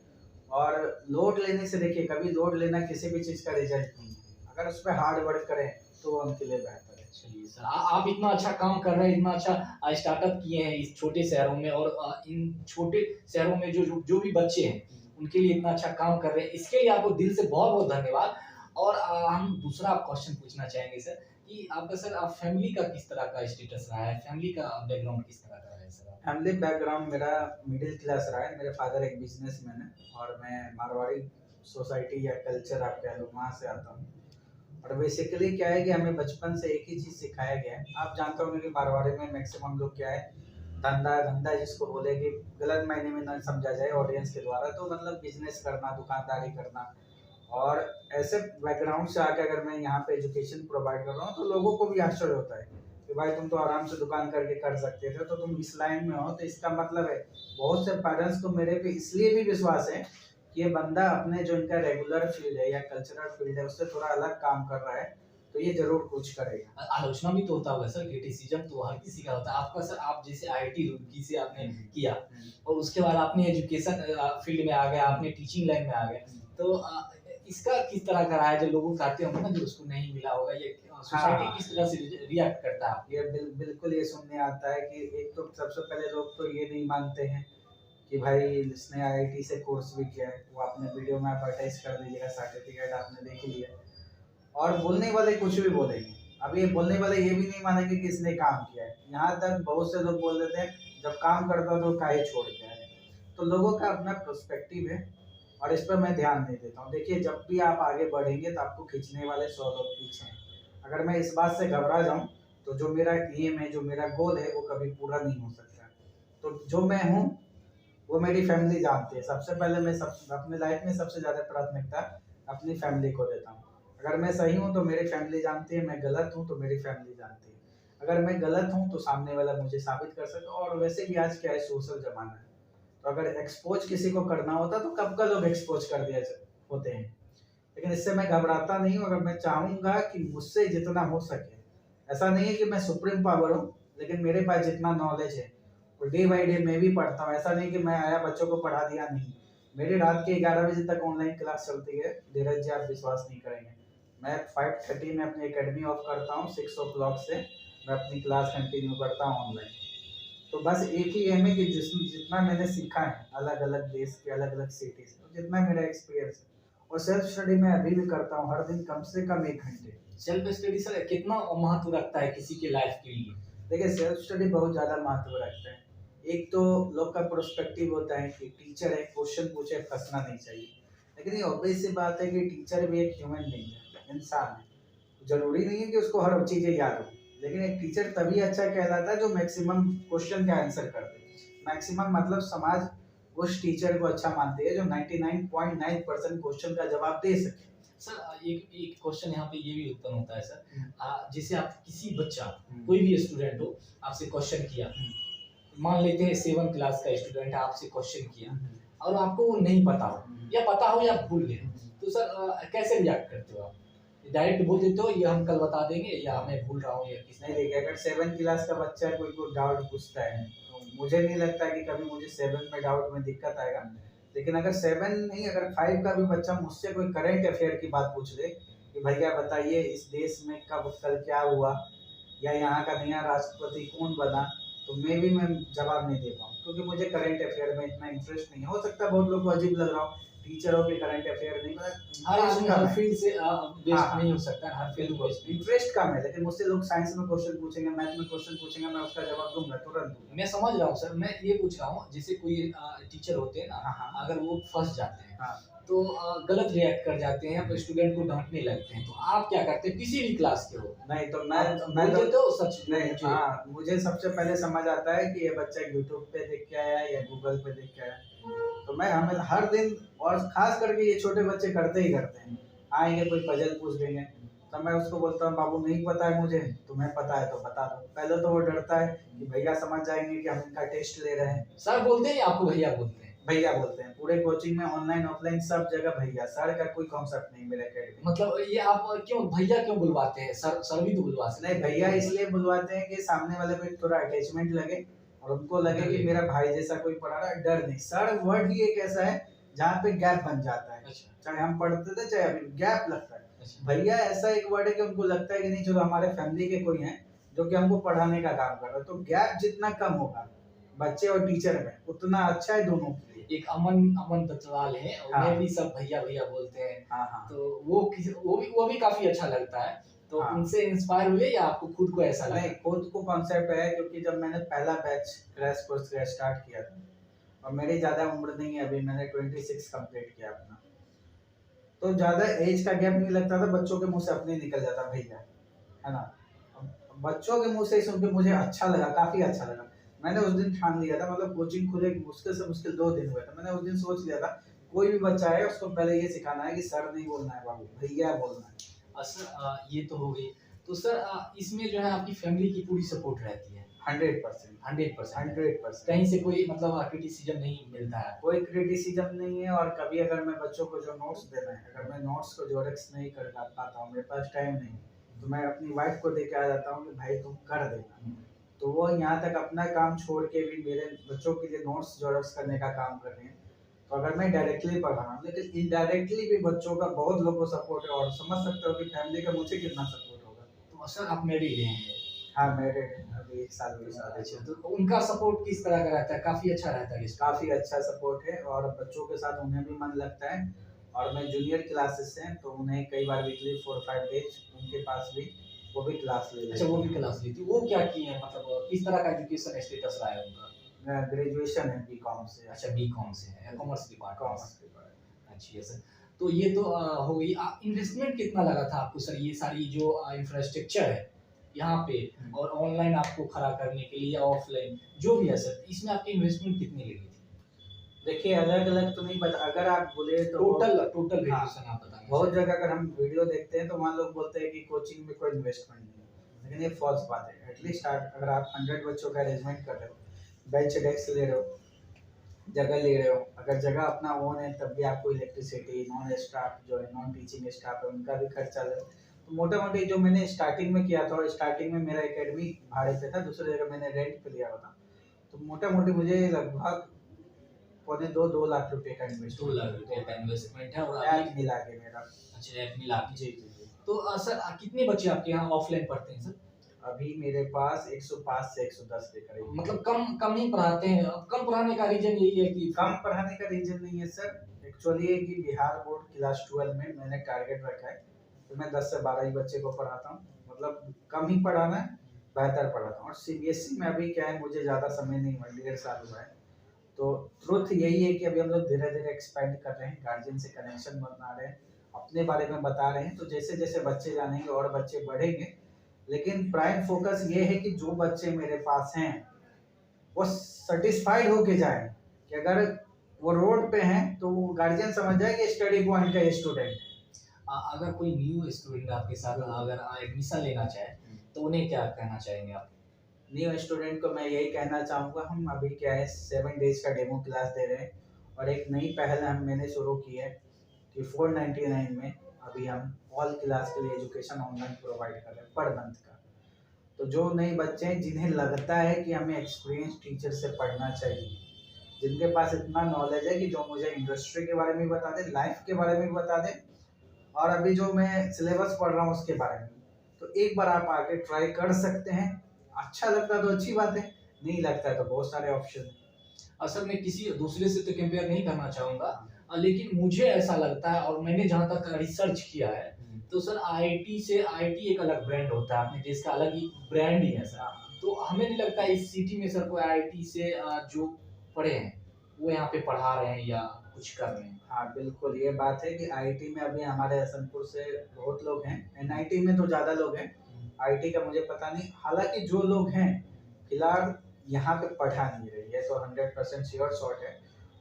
और लोड लेने से देखिए, कभी लोड लेना किसी भी चीज़ का रिजल्ट नहीं है। अगर उस पे हार्ड वर्क करें तो वो उनके लिए बेहतर है। चलिए सर, आप इतना अच्छा काम कर रहे हैं, इतना अच्छा स्टार्टअप किए हैं इस छोटे शहरों में, और इन छोटे शहरों में जो भी बच्चे हैं उनके लिए इतना अच्छा काम कर रहे हैं, इसके लिए आपको दिल से बहुत बहुत धन्यवाद। और हम दूसरा क्वेश्चन पूछना चाहेंगे सर कि आपका सर आप फैमिली का किस तरह का स्टेटस रहा है, फैमिली का बैकग्राउंड किस तरह का रहा है सर? फैमिली बैकग्राउंड मेरा मिडिल क्लास रहा है। मेरे फादर एक बिजनेसमैन है और मैं मारवाड़ी सोसाइटी या कल्चर आप कह लो, वहाँ से आता हूँ। और बेसिकली क्या है कि हमें बचपन से एक ही चीज़ सिखाया गया है। आप जानते होंगे कि मारवाड़ी में मैक्सिमम लोग क्या है, धंधा धंधा जिसको बोले कि गलत मायने में ना समझा जाए ऑडियंस के द्वारा, तो मतलब बिजनेस करना, दुकानदारी करना। और ऐसे बैकग्राउंड से आके अगर मैं यहाँ पे एजुकेशन प्रोवाइड कर रहा हूँ तो लोगों को भी आश्चर्य होता है कि भाई तुम तो आराम से दुकान करके कर सकते थे, तो तुम इस लाइन में हो। तो इसका मतलब है बहुत से पेरेंट्स को मेरे पे इसलिए भी विश्वास है कि ये बंदा अपने जो इनका रेगुलर फील्ड है या कल्चरल फील्ड है उससे थोड़ा अलग काम कर रहा है, तो ये जरूर कुछ करेगा। आलोचना भी तो होता होगा सर, क्रिटिसिज्म तो हर किसी का होता है। आपका सर, आप जैसे आईआईटी रुड़की से आपने किया और उसके बाद आपने एजुकेशन फील्ड में आ गए, आपने टीचिंग लाइन में आ गए, तो इसका किस तरह का रहा है? जो लोग आते होंगे ना जो उसको नहीं मिला होगा, ये सोसाइटी किस तरह से रिएक्ट करता है? ये बिल्कुल ये सुनने आता है कि एक तो सबसे पहले लोग तो ये नहीं मानते हैं कि भाई इसने आईआईटी से कोर्स भी किया है, वो आपने वीडियो में एडवर्टाइज कर दीजिएगा, सर्टिफिकेट आपने देख लिया। और बोलने वाले कुछ भी बोलेंगे। अब ये बोलने वाले ये भी नहीं मानेंगे कि इसने काम किया है। यहाँ तक बहुत से लोग बोल देते हैं जब काम करता तो काहे छोड़ के आए। तो लोगों का अपना पर्सपेक्टिव है और इस पर मैं ध्यान नहीं देता हूँ। देखिए, जब भी आप आगे बढ़ेंगे तो आपको खींचने वाले 100 लोग पीछे हैं। अगर मैं इस बात से घबरा जाऊँ तो जो मेरा एम है, जो मेरा गोल है, वो कभी पूरा नहीं हो सकता। तो जो मैं हूँ वो मेरी फैमिली जानती है। सबसे पहले मैं अपने लाइफ में सबसे ज़्यादा प्राथमिकता अपनी फैमिली को देता हूँ। अगर मैं सही हूँ तो मेरी फैमिली जानती है, मैं गलत हूँ तो मेरी फैमिली जानती है। अगर मैं गलत हूँ तो सामने वाला मुझे साबित कर सकता। और वैसे भी आज क्या है, सोशल जमाना है, तो अगर एक्सपोज किसी को करना होता तो कब का लोग एक्सपोज कर दिया होते हैं। लेकिन इससे मैं घबराता नहीं हूँ। अगर मैं चाहूँगा कि मुझसे जितना हो सके, ऐसा नहीं है कि मैं सुप्रीम पावर हूँ, लेकिन मेरे पास जितना नॉलेज है वो डे बाई डे मैं भी पढ़ता हूँ। ऐसा नहीं कि मैं आया बच्चों को पढ़ा दिया, नहीं। मेरी रात के 11 बजे तक ऑनलाइन क्लास चलती है धीरज जी, आप विश्वास नहीं करेंगे। मैं 5:30 में अपनी एकेडमी ऑफ करता हूँ, 6 o'clock से मैं अपनी क्लास कंटिन्यू करता हूँ ऑनलाइन। तो बस एक ही एम है कि जितना मैंने सीखा है अलग अलग देश के अलग अलग सिटी से, जितना मेरा एक्सपीरियंस है, और सेल्फ स्टडी मैं अभी भी करता हूँ हर दिन कम से कम 1 घंटे। सेल्फ स्टडी सर कितना महत्व रखता है किसी के लाइफ के लिए? देखिए सेल्फ स्टडी बहुत ज़्यादा महत्व रखते हैं। एक तो लोग का प्रोस्पेक्टिव होता है कि टीचर है, क्वेश्चन पूछे, फंसना नहीं चाहिए। लेकिन ये ऑब्वियस सी बात है कि टीचर भी एक ह्यूमन बीइंग है, इंसान है। ज़रूरी नहीं है कि उसको हर चीज़ें याद हो, लेकिन एक टीचर तभी अच्छा कहलाता है जो मैक्सिमम क्वेश्चन का आंसर कर दे। मैक्सिमम मतलब समाज उस टीचर को अच्छा मानती है जो 99.9% क्वेश्चन का जवाब दे सके। सर एक एक क्वेश्चन यहाँ पे ये भी उत्पन्न होता है सर, जैसे आप किसी बच्चा हम्म। कोई भी स्टूडेंट हो, आपसे क्वेश्चन किया, मान लेते हैं 7 क्लास का स्टूडेंट है, आपसे क्वेश्चन किया और आपको वो नहीं पता हो या पता हो या भूल गए, तो सर कैसे रिएक्ट करते हो आप? डायरेक्ट बोल देते हो ये हम कल बता देंगे, या मैं भूल रहा हूँ, या किस नहीं देखिए, अगर 7 क्लास का बच्चा कोई को डाउट पूछता है तो मुझे नहीं लगता कि कभी मुझे 7 में डाउट में दिक्कत आएगा। लेकिन अगर 7 नहीं, अगर 5 का भी बच्चा मुझसे कोई करंट अफेयर की बात पूछ ले कि भैया बताइए इस देश में कब कल क्या हुआ, या यहाँ का नया राष्ट्रपति कौन बना, तो मैं जवाब नहीं दे पाऊँ, क्योंकि मुझे करंट अफेयर में इतना इंटरेस्ट नहीं है। हो सकता है बहुत लोग को अजीब लग रहा हो, टीचरों के करंट अफेयर नहीं, हर आदमी हर फील्ड से बेस्ट हाँ, नहीं हो सकता, हर फील्ड में बेस्ट नहीं। इंटरेस्ट कम है। लेकिन मुझसे लोग साइंस में क्वेश्चन पूछेंगे, मैथ में क्वेश्चन पूछेंगे, मैं उसका जवाब दूंगा तुरंत। मैं समझ रहा हूँ सर, मैं ये पूछ रहा हूँ जैसे कोई टीचर होते हैं ना, हाँ। अगर वो फंस जाते हैं, हाँ। तो गलत रिएक्ट कर जाते हैं, तो स्टूडेंट को डांटने लगते हैं, तो आप क्या करते हैं? किसी भी क्लास के हो, नहीं तो मैं तो तो सच नहीं, मुझे हाँ, मुझे सबसे पहले समझ आता है कि ये बच्चा यूट्यूब पे देख के आया या गूगल पे देख के आया, तो मैं हमें हर दिन, और खास करके ये छोटे बच्चे करते ही करते हैं, आएंगे कोई पजल पूछ देंगे, तो मैं उसको बोलता हूँ बाबू नहीं पता है मुझे, तुम्हें पता है तो बता दो। पहले तो वो डरता है कि भैया समझ जाएंगे कि हम इनका टेस्ट ले रहे हैं। सर बोलते हैं या आपको भैया बोलते हैं? भैया बोलते हैं, पूरे कोचिंग में ऑनलाइन ऑफलाइन सब जगह भैया, सर का कोई कॉन्सेप्ट नहीं मेरे अकेडमी। मतलब ये आप क्यों भैया क्यों बुलवाते हैं? सर भी तो बुलवा सकते नहीं, भैया इसलिए बुलवाते हैं कि सामने वाले पे थोड़ा अटैचमेंट लगे और उनको लगे कि मेरा भाई जैसा कोई पढ़ा रहा है। डर नहीं, सर वर्ड ही एक ऐसा है जहाँ पे गैप बन जाता है। अच्छा। चाहे हम पढ़ते थे चाहे अभी गैप लगता है। अच्छा। भैया ऐसा एक वर्ड है कि उनको लगता है कि नहीं चलो हमारे फैमिली के कोई हैं जो कि हमको पढ़ाने का काम कर रहे हैं, तो गैप जितना कम होगा बच्चे और टीचर में उतना अच्छा है दोनों के लिए। एक अमन अमन दत्तवाल है, हाँ। उन्हें भी सब भैया भैया बोलते हैं, हाँ। तो वो भी काफी अच्छा लगता है, तो हाँ। उनसे इंस्पायर हुए या आपको खुद को ऐसा लगा? नहीं, खुद को कॉन्सेप्ट है, क्योंकि जब मैंने पहला बैच क्रैश कोर्स का स्टार्ट किया था और मेरी ज़्यादा उम्र नहीं है, अभी मैंने 26 कंप्लीट किया अपना, तो ज़्यादा एज का गैप नहीं लगता था, बच्चों के मुंह से अपने निकल जाता भैया, है ना। बच्चों के मुंह से सुन के मुझे अच्छा लगा, काफ़ी अच्छा लगा। मैंने उस दिन ठान लिया था, मतलब कोचिंग खुले मुश्किल से मुश्किल 2 दिन हुए थे, मैंने उस दिन सोच लिया था कोई भी बच्चा है उसको पहले ये सिखाना है कि सर नहीं बोलना है बाबू, भैया बोलना है। सर ये तो हो गई, तो सर इसमें जो है आपकी फैमिली की पूरी सपोर्ट रहती है? 100%। 100%। 100%। कहीं से कोई मतलब क्रिटिसिज्म नहीं मिलता है? कोई क्रिटिसिज्म नहीं है। और कभी अगर मैं बच्चों को जो नोट्स देना है, अगर मैं नोट्स को जोरेक्स नहीं कर पाता हूँ, मेरे पास टाइम नहीं, तो मैं अपनी वाइफ को दे के आ जाता हूँ कि भाई तुम कर देना। तो वो यहाँ तक अपना काम छोड़ के भी मेरे बच्चों के लिए नोट्स जोरेक्स करने का काम कर रहे हैं। तो अगर मैं डायरेक्टली पढ़ रहा हूँ, लेकिन इनडायरेक्टली भी बच्चों का बहुत लोगों को सपोर्ट है, और समझ सकते हो कि फैमिली का मुझे कितना सपोर्ट होगा। तो सर आप मैरिड हैं? हाँ, मेरे अभी 1 साल हुई शादी अच्छा, को। तो उनका सपोर्ट किस तरह का रहता है? काफी अच्छा रहता है? काफ़ी अच्छा सपोर्ट है, और बच्चों के साथ उन्हें भी मन लगता है। और मैं जूनियर क्लासेस हैं तो उन्हें कई बार वीकली 4-5 डेज उनके पास भी वो भी क्लास ले लेते अच्छा, वो भी क्लास लेती है। वो क्या किए हैं, मतलब किस तरह का एजुकेशन स्टेटस रहा है उनका? हैं। ग्रेजुएशन है बीकॉम से। अच्छा, बीकॉम से है, कॉमर्स डिपार्टमेंट। Commerce department. अच्छी है सर। तो ये तो हो गई। इन्वेस्टमेंट कितना लगा था आपको सर, ये सारी जो इंफ्रास्ट्रक्चर है यहाँ पे, और ऑनलाइन आपको खड़ा करने के लिए या ऑफलाइन जो भी है सर, इसमें आपकी इन्वेस्टमेंट कितनी लगी थी? देखिए, अलग अलग तो नहीं बता, अगर आप बोले तो टोटल वैल्यूएशन आप बताएं। बहुत जगह अगर हम वीडियो देखते हैं तो वहाँ लोग बोलते हैं कि कोचिंग में कोई इन्वेस्टमेंट नहीं है, लेकिन ये फॉल्स बात है। एटलीस्ट अगर आप 100 बच्चों का अरेंजमेंट कर रहे हो, बेंच डेस्क ले रहे हो, जगह ले रहे हो, अगर जगह अपना ओन है तब भी आपको इलेक्ट्रिसिटी, नॉन स्टाफ जो है, नॉन टीचिंग स्टाफ है, उनका भी खर्चा ले। तो मोटा मोटी जो मैंने स्टार्टिंग में किया था, और स्टार्टिंग में मेरा एकेडमी भाड़े पे था, दूसरी जगह मैंने रेंट पे लिया हुआ था, तो मोटा मोटी मुझे लगभग 2.25-2 लाख रुपए का 2 लाख रुपए का इन्वेस्टमेंट है, और ऐप मिला के मेरा। अच्छा, ऐप मिला के। जी। तो सर कितने बच्चे आपके यहाँ ऑफलाइन पढ़ते हैं सर? अभी मेरे पास 105 से 110 के करीब। मतलब कम कम ही पढ़ाते हैं? कम पढ़ाने का रीजन यही है कि कम पढ़ाने का रीजन नहीं है सर, एक्चुअली है कि बिहार बोर्ड क्लास 12 में मैंने टारगेट रखा है, तो मैं 10 से 12 ही बच्चे को पढ़ाता हूँ, मतलब कम ही पढ़ाना है। बेहतर पढ़ाता हूँ। और सीबीएसई में अभी क्या है, मुझे ज़्यादा समय नहीं हुआ, 1.5 साल हुआ है। तो ट्रुथ यही है कि अभी हम लोग धीरे धीरे एक्सपेंड कर रहे हैं, गार्जियन से कनेक्शन बना रहे हैं, अपने बारे में बता रहे हैं। तो जैसे जैसे बच्चे जानेंगे और बच्चे बढ़ेंगे, लेकिन प्राइम फोकस ये है कि जो बच्चे मेरे पास हैं वो सेटिस्फाइड होके जाए, कि अगर वो रोड पे हैं तो गार्जियन समझ जाए कि स्टडी पॉइंट का स्टूडेंट है। अगर कोई न्यू स्टूडेंट आपके साथ अगर एडमिशन लेना चाहे तो उन्हें क्या कहना चाहेंगे आप? न्यू स्टूडेंट को मैं यही कहना चाहूँगा, हम अभी क्या है 7 डेज का डेमो क्लास दे रहे हैं, और एक नई पहल मैंने शुरू की है कि 499 में अभी हम ऑल क्लास के लिए एजुकेशन ऑनलाइन प्रोवाइड कर रहे हैं पर मंथ का। तो जो नए बच्चे हैं जिन्हें लगता है कि हमें एक्सपीरियंस टीचर से पढ़ना चाहिए, जिनके पास इतना नॉलेज है कि जो मुझे इंडस्ट्री के बारे में बता दे, लाइफ के बारे में भी बता दे, और अभी जो मैं सिलेबस पढ़ रहा हूँ उसके बारे में, तो एक बार आप आके ट्राई कर सकते हैं। अच्छा लगता है तो अच्छी बात है, नहीं लगता है तो बहुत सारे ऑप्शन हैं। असल में किसी दूसरे से तो कंपेयर नहीं करना चाहूँगा, लेकिन मुझे ऐसा लगता है और मैंने जहाँ तक रिसर्च किया है तो सर आईआईटी एक अलग ब्रांड होता है, अपने देश का अलग ही ब्रांड ही है सर। तो हमें नहीं लगता इस सिटी में सर कोई आईआईटी से जो पढ़े हैं वो यहाँ पे पढ़ा रहे हैं या कुछ कर रहे हैं। हाँ बिल्कुल, ये बात है कि आईटी में अभी हमारे हसनपुर से बहुत लोग हैं, एनआईटी में तो ज़्यादा लोग हैं, आईटी का मुझे पता नहीं। हालांकि जो लोग हैं फिलहाल यहाँ पे पढ़ा नहीं रही है, तो 100% श्योर शॉट है।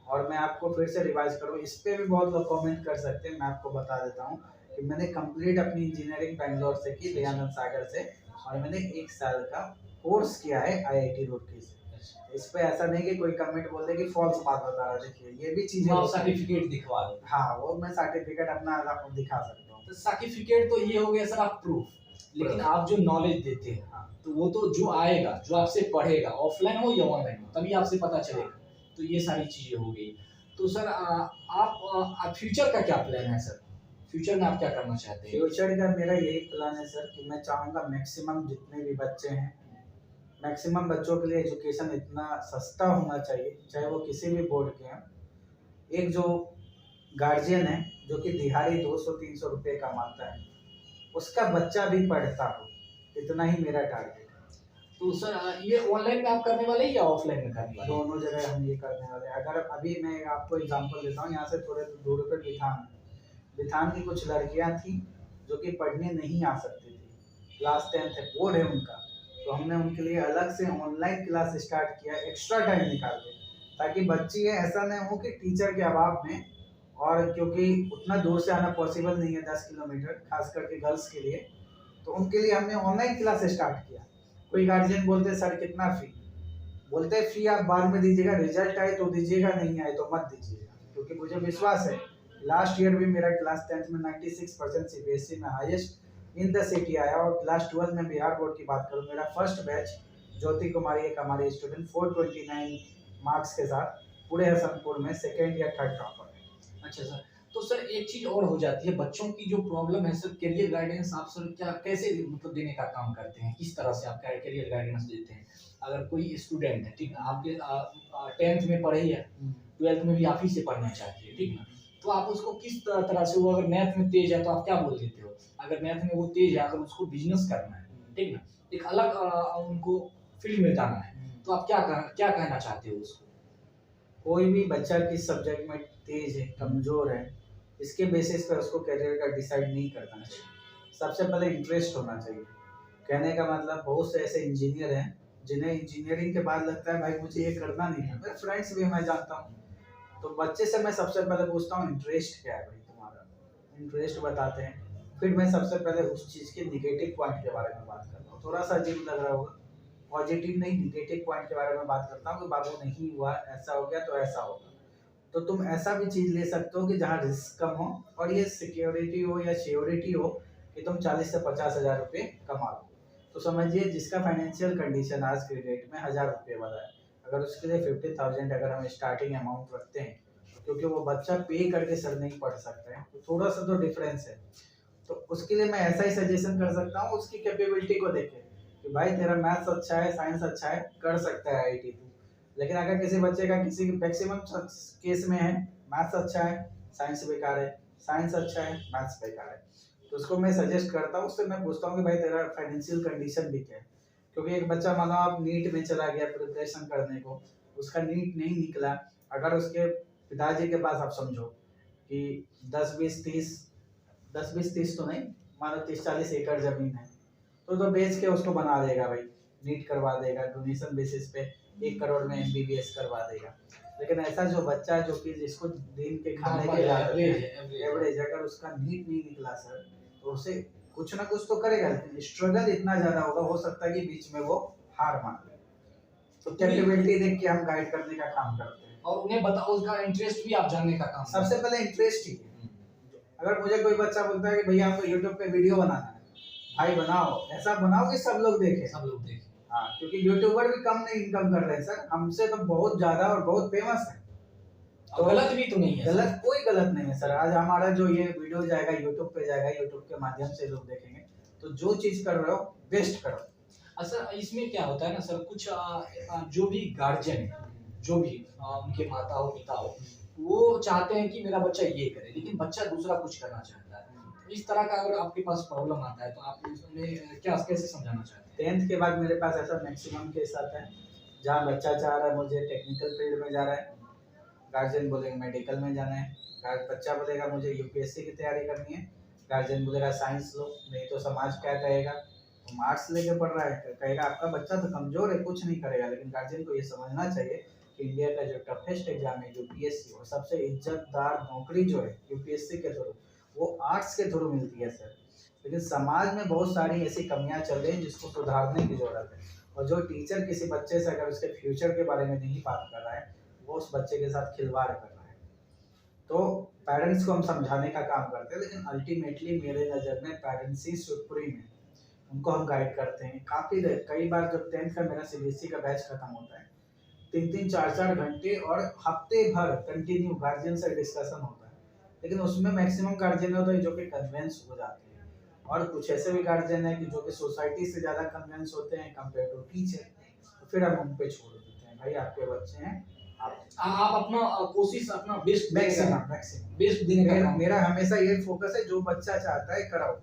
और मैं आपको फिर से रिवाइज करूँ, इस पर भी बहुत लोग कमेंट कर सकते हैं, मैं आपको बता देता हूँ कि मैंने कंप्लीट अपनी इंजीनियरिंग बैंगलोर से की, दयानंद सागर से, और मैंने 1 साल का कोर्स किया है आईआईटी रुड़की से। इस पे ऐसा नहीं कि कोई कमेंट बोल दे कि फॉल्स बात बता रहा है, देखिए ये भी चीजें आप सर्टिफिकेट दिखवा दो। हाँ, वो मैं सर्टिफिकेट अपना आपको दिखा सकता हूँ। तो सर्टिफिकेट तो ये हो गया सर आप प्रूफ, लेकिन आप जो नॉलेज देते हैं तो वो तो जो आएगा जो आपसे पढ़ेगा, ऑफलाइन हो या ऑनलाइन हो, तभी आपसे पता चलेगा। तो ये सारी चीजें हो गई। तो सर आप फ्यूचर का क्या प्लान है सर? फ्यूचर में आप क्या करना चाहते हैं? फ्यूचर का मेरा यही प्लान है सर कि मैं चाहूँगा मैक्सिमम जितने भी बच्चे हैं, मैक्सिमम बच्चों के लिए एजुकेशन इतना सस्ता होना चाहिए, चाहे वो किसी भी बोर्ड के हैं। एक जो गार्जियन है जो कि दिहाड़ी 200-300 रुपये कमाता है, उसका बच्चा भी पढ़ता हो, इतना ही मेरा टारगेट है। तो सर ये ऑनलाइन में आप करने वाले हैं या ऑफलाइन में करने वाले? दोनों जगह हम ये करने वाले हैं। अगर अभी मैं आपको एग्जांपल देता हूँ, यहाँ से थोड़े दूर पे बिथान है, बिथान की कुछ लड़कियाँ थी जो कि पढ़ने नहीं आ सकती थी, क्लास 10 है, बोर्ड है उनका, तो हमने उनके लिए अलग से ऑनलाइन क्लास स्टार्ट किया, एक्स्ट्रा टाइम निकाल के, ताकि बच्ची है ऐसा नहीं हो कि टीचर के अभाव में, और क्योंकि उतना दूर से आना पॉसिबल नहीं है 10 किलोमीटर, खास करके गर्ल्स के लिए, तो उनके लिए हमने ऑनलाइन क्लास स्टार्ट किया। कोई गार्जियन बोलते सर कितना फी, बोलते फी आप बाद में दीजिएगा, रिजल्ट आए तो दीजिएगा, नहीं आए तो मत दीजिएगा, क्योंकि मुझे विश्वास है लास्ट ईयर भी मेरा क्लास 10th में 96% सीबीएसई में हाईएस्ट इन द सिटी आया, और क्लास 12 में बिहार बोर्ड की बात करूँ, मेरा फर्स्ट बैच ज्योति कुमारी एक हमारी स्टूडेंट 429 मार्क्स के साथ पूरे हसनपुर में सेकेंड या थर्ड टॉपर है। अच्छा सर, तो सर एक चीज और हो जाती है, बच्चों की जो प्रॉब्लम है सर, करियर गाइडेंस आप सर क्या कैसे मतलब देने का काम करते हैं, किस तरह से आप करियर गाइडेंस देते हैं? अगर कोई स्टूडेंट है, ठीक है, आपके 10th में पढ़े है, 12th में भी आप ही से पढ़ना चाहती है, ठीक ना, तो आप उसको किस तरह से, वो अगर मैथ में तेज है तो आप क्या बोल देते हो? अगर मैथ में वो तेज है, अगर उसको बिजनेस करना है, ठीक ना, एक अलग उनको फील्ड में जाना है, तो आप क्या कहना चाहते हो उसको? कोई भी बच्चा किस सब्जेक्ट में तेज है, कमजोर है, इसके बेसिस पर उसको करियर का डिसाइड नहीं करना चाहिए। सबसे पहले इंटरेस्ट होना चाहिए। कहने का मतलब बहुत से ऐसे इंजीनियर हैं जिन्हें इंजीनियरिंग के बाद लगता है भाई मुझे ये करना नहीं है, मेरे फ्रेंड्स भी मैं जानता हूँ। तो बच्चे से मैं सबसे पहले पूछता हूँ इंटरेस्ट क्या है भाई तुम्हारा, इंटरेस्ट बताते हैं, फिर मैं सबसे पहले उस चीज़ के निगेटिव पॉइंट के बारे में बात करता हूँ। थोड़ा सा अजीब लग रहा होगा, पॉजिटिव नहीं निगेटिव पॉइंट के बारे में बात करता हूँ कि बाबू नहीं हुआ, ऐसा हो गया तो ऐसा होगा। तो तुम ऐसा भी चीज़ ले सकते हो कि जहाँ रिस्क कम हो और ये सिक्योरिटी हो या श्योरिटी हो कि तुम 40 से 50 हज़ार रुपये कमा लो। तो समझिए जिसका फाइनेंशियल कंडीशन आज के डेट में 1,000 रुपये वाला है, अगर उसके लिए 50,000 अगर हम स्टार्टिंग अमाउंट रखते हैं, क्योंकि वो बच्चा पे करके सर नहीं पढ़ सकता है, तो थोड़ा सा तो डिफरेंस है। तो उसके लिए मैं ऐसा ही सजेशन कर सकता हूँ उसकी कैपेबिलिटी को देखे कि भाई तेरा मैथ्स अच्छा है, साइंस अच्छा है, कर सकता है आईआईटी तू। लेकिन अगर किसी बच्चे का किसी मैक्सिमम केस में है मैथ्स अच्छा है, साइंस बेकार है, साइंस अच्छा है, मैथ्स बेकार है, तो उसको मैं सजेस्ट करता हूँ, उससे मैं पूछता हूँ कि भाई तेरा फाइनेंशियल कंडीशन भी क्या है। क्योंकि एक बच्चा मानो आप नीट में चला गया प्रिपरेशन करने को, उसका नीट नहीं निकला, अगर उसके पिताजी के पास आप समझो कि 10 20 30 तो नहीं, मानो 30 40 एकड़ जमीन है, तो बेच के उसको बना देगा भाई, नीट करवा देगा, डोनेशन बेसिस पे 1 करोड़ में एमबीबीएस करवा देगा। लेकिन ऐसा जो बच्चा जो कि जिसको दिन के खाने के एवरेज, अगर उसका नीट नहीं निकला सर, तो उसे कुछ ना कुछ तो करेगा, लेकिन स्ट्रगल इतना ज्यादा होगा, हो सकता है कि बीच में वो हार मान ले। तो कैपेबिलिटी देख के हम गाइड करने का काम करते हैं, और उन्हें बताओ उसका इंटरेस्ट भी आप जानने का काम सबसे पहले इंटरेस्ट ही है। अगर मुझे कोई बच्चा बोलता है कि भैया हमको यूट्यूब पे वीडियो बनाना है, भाई बनाओ, ऐसा बनाओ कि सब लोग देखें। हाँ, क्योंकि यूट्यूबर भी कम नहीं इनकम कर रहे हैं सर, हमसे तो बहुत ज्यादा और बहुत फेमस है। तो गलत भी तो नहीं है, गलत कोई गलत नहीं है सर। आज हमारा जो ये वीडियो जाएगा यूट्यूब पे जाएगा, यूट्यूब के माध्यम से लोग देखेंगे, तो जो चीज कर रहे हो बेस्ट करो। सर इसमें क्या होता है ना सर, कुछ जो भी गार्जियन है, जो भी उनके माता हो पिता हो, वो चाहते हैं कि मेरा बच्चा ये करे, लेकिन बच्चा दूसरा कुछ करना चाहता है। इस तरह का अगर आपके पास प्रॉब्लम आता है तो आप उसमें क्या कैसे समझाना चाहते हैं? 10th के बाद मेरे पास ऐसा मैक्सिमम केस आता है जहाँ बच्चा चाह रहा है मुझे टेक्निकल फील्ड में जा रहा है, गार्जियन बोलेगा मेडिकल में जाना है, बच्चा बोलेगा मुझे यूपीएससी की तैयारी करनी है, गार्जियन बोलेगा साइंस लो, नहीं तो समाज क्या कहेगा, तुम आर्ट्स लेके पढ़ रहा है, कहेगा आपका बच्चा तो कमजोर है, कुछ नहीं करेगा। लेकिन गार्जियन को ये समझना चाहिए कि इंडिया का जो टफेस्ट एग्जाम है यूपीएससी, और सबसे इज्जतदार नौकरी जो है यूपीएससी के थ्रू, वो आर्ट्स के थ्रू मिलती है सर। लेकिन समाज में बहुत सारी ऐसी कमियां चल रही हैं जिसको सुधारने की जरूरत है। और जो टीचर किसी बच्चे से अगर उसके फ्यूचर के बारे में नहीं बात कर रहा है, वो उस बच्चे के साथ खिलवाड़ कर रहा है। तो पेरेंट्स को हम समझाने का काम करते हैं, लेकिन अल्टीमेटली मेरे नज़र में पेरेंट्स ही सुप्रीम है, उनको हम गाइड करते हैं। कई बार जब 10th का मेरा सीबीएसई का बैच खत्म होता है, 3 3 4 4 घंटे और हफ्ते भर कंटिन्यू गार्जियन से डिस्कशन होता है, लेकिन उसमें मैक्सिमम गार्जियन होता है जो कि कन्विंस हो जाते हैं, और कुछ ऐसे भी गार्जियन है कि जो कि सोसाइटी से ज़्यादा कन्विंस होते हैं कंपेयर टू टीचर। तो फिर हम उन पे छोड़ देते हैं, भाई आपके बच्चे हैं, आप अपना कोशिश अपना बेस्ट बेस्ट देने का। मेरा हमेशा ये फोकस है, जो बच्चा चाहता है कराओ।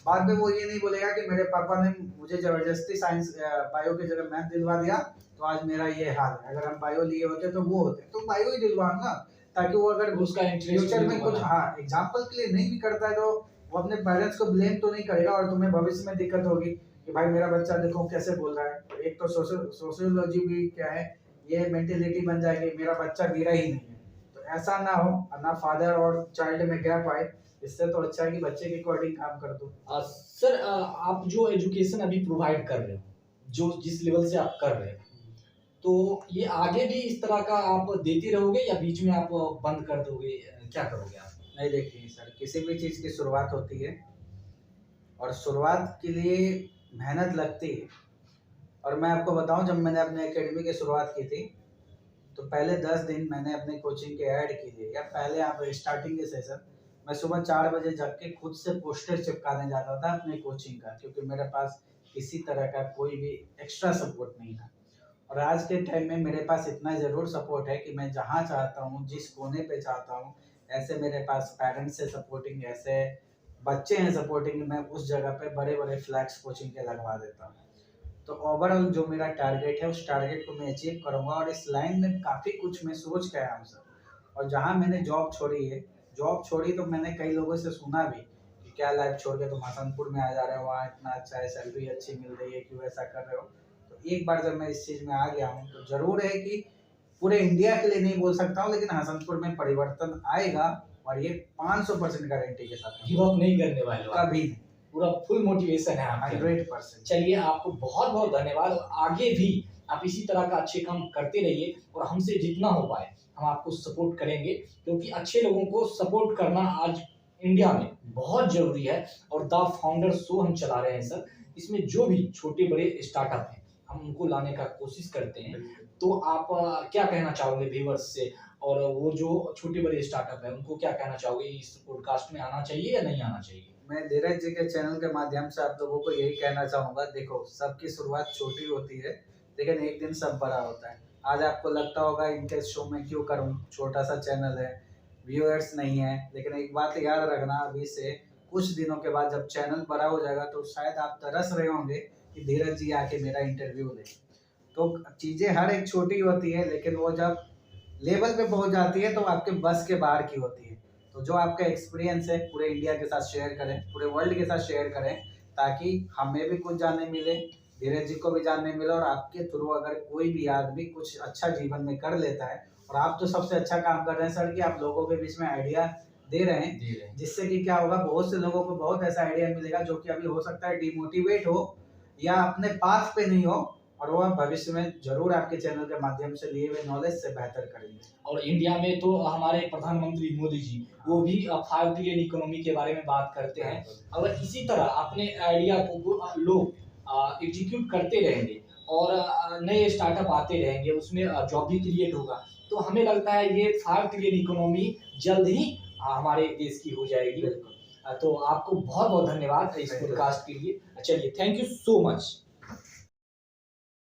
बाद में वो ये नहीं बोलेगा कि मेरे पापा ने मुझे जबरदस्ती साइंस बायो की जगह मैथ दिलवा दिया तो आज मेरा ये हाल है। अगर हम बायो लिए होते तो वो होते, तो बायो ही दिलवाऊंगा, ताकि वो अगर उसका फ्यूचर में कुछ एग्जाम्पल के लिए नहीं भी करता है तो वो अपने पेरेंट्स को ब्लेम तो नहीं करेगा, और तुम्हें भविष्य में दिक्कत होगी कि भाई मेरा बच्चा देखो कैसे बोल रहा है। तो एक तो सोशियोलॉजी भी क्या है, ये मेंटेलिटी बन जाएगी मेरा बच्चा गिरा ही नहीं है, तो ऐसा ना हो, ना फादर और चाइल्ड में गैप आए। इससे तो अच्छा है कि बच्चे के अकॉर्डिंग काम कर दो। सर आप जो एजुकेशन अभी प्रोवाइड कर रहे हो, जो जिस लेवल से आप कर रहे हो, तो ये आगे भी इस तरह का आप देते रहोगे या बीच में आप बंद कर दोगे, क्या करोगे आप? नहीं, देखिए सर, किसी भी चीज़ की शुरुआत होती है और शुरुआत के लिए मेहनत लगती है। और मैं आपको बताऊं, जब मैंने अपने एकेडमी की शुरुआत की थी तो पहले 10 दिन मैंने अपने कोचिंग के ऐड की थी, या पहले आप स्टार्टिंग के सेशन मैं सुबह 4 बजे जग के खुद से पोस्टर चिपकाने जाता था अपने कोचिंग का, क्योंकि मेरे पास किसी तरह का कोई भी एक्स्ट्रा सपोर्ट नहीं था। और आज के टाइम में मेरे पास इतना ज़रूर सपोर्ट है कि मैं जहाँ चाहता हूँ, जिस कोने पे चाहता हूँ, ऐसे मेरे पास पेरेंट्स से सपोर्टिंग, ऐसे बच्चे हैं सपोर्टिंग, मैं उस जगह पे बड़े बड़े फ्लैग्स कोचिंग के लगवा देता हूँ। तो ओवरऑल जो मेरा टारगेट है उस टारगेट को मैं अचीव करूँगा, और इस लाइन में काफ़ी कुछ मैं सोच के आया हूँ सर। और जहाँ मैंने जॉब छोड़ी तो मैंने कई लोगों से सुना भी कि क्या लाइफ छोड़ के तुम हसनपुर में आ जा रहे हो, वहाँ इतना अच्छा है, सैलरी अच्छी मिल रही है, क्यों ऐसा कर रहे हो। तो एक बार जब मैं इस चीज़ में आ गया हूँ तो ज़रूर है कि पूरे इंडिया के लिए नहीं बोल सकता हूँ, लेकिन हसनपुर में परिवर्तन आएगा, और ये 500% गारंटी के साथ। गिव अप नहीं करने वाले, कभी पूरा फुल मोटिवेशन है आपके। 100%। चलिए, आपको बहुत बहुत धन्यवाद, और आगे भी आप इसी तरह का अच्छे काम करते रहिए, और हमसे जितना हो पाए हम आपको सपोर्ट करेंगे, क्योंकि अच्छे लोगों को सपोर्ट करना आज इंडिया में बहुत जरूरी है। और द फाउंडर शो हम चला रहे हैं सर, इसमें जो भी छोटे बड़े स्टार्टअप हैं हम उनको लाने का कोशिश करते हैं। तो आप क्या कहना चाहोगे व्यूअर्स से, और वो जो छोटे बड़े स्टार्टअप है उनको क्या कहना चाहोगे, इस पॉडकास्ट में आना चाहिए या नहीं आना चाहिए? मैं धीरज जी के चैनल के माध्यम से आप लोगों को यही कहना चाहूँगा, देखो सबकी शुरुआत छोटी होती है, लेकिन एक दिन सब बड़ा होता है। आज आपको लगता होगा इनके शो में क्यों करूँ, छोटा सा चैनल है, व्यूअर्स नहीं है, लेकिन एक बात याद रखना, अभी से कुछ दिनों के बाद जब चैनल बड़ा हो जाएगा तो शायद आप तरस रहे होंगे कि धीरज जी आके मेरा इंटरव्यू ले। तो चीज़ें हर एक छोटी होती है, लेकिन वो जब लेवल पे पहुंच जाती है तो आपके बस के बाहर की होती है। तो जो आपका एक्सपीरियंस है पूरे इंडिया के साथ शेयर करें, पूरे वर्ल्ड के साथ शेयर करें, ताकि हमें भी कुछ जानने मिले, धीरज जी को भी जानने मिले, और आपके थ्रू अगर कोई भी आदमी कुछ अच्छा जीवन में कर लेता है, और आप तो सबसे अच्छा काम कर रहे हैं सर कि आप लोगों के बीच में आइडिया दे रहे हैं, जिससे कि क्या होगा, बहुत से लोगों को बहुत ऐसा आइडिया मिलेगा जो कि अभी हो सकता है डिमोटिवेट हो या अपने पाथ पे नहीं हो, और वो भविष्य में जरूर आपके चैनल के माध्यम से लिए हुए नॉलेज से बेहतर करेंगे। और इंडिया में तो हमारे प्रधानमंत्री मोदी जी वो भी 5 ट्रिलियन इकोनॉमी के बारे में बात करते हैं। अगर इसी तरह अपने आइडिया को लोग एग्जीक्यूट करते रहेंगे और नए स्टार्टअप आते रहेंगे, उसमें जॉब भी क्रिएट होगा, तो हमें लगता है ये 5 ट्रिलियन इकोनॉमी जल्द ही हमारे देश की हो जाएगी। तो आपको बहुत बहुत धन्यवाद इस पॉडकास्ट के लिए। चलिए, थैंक यू सो मच।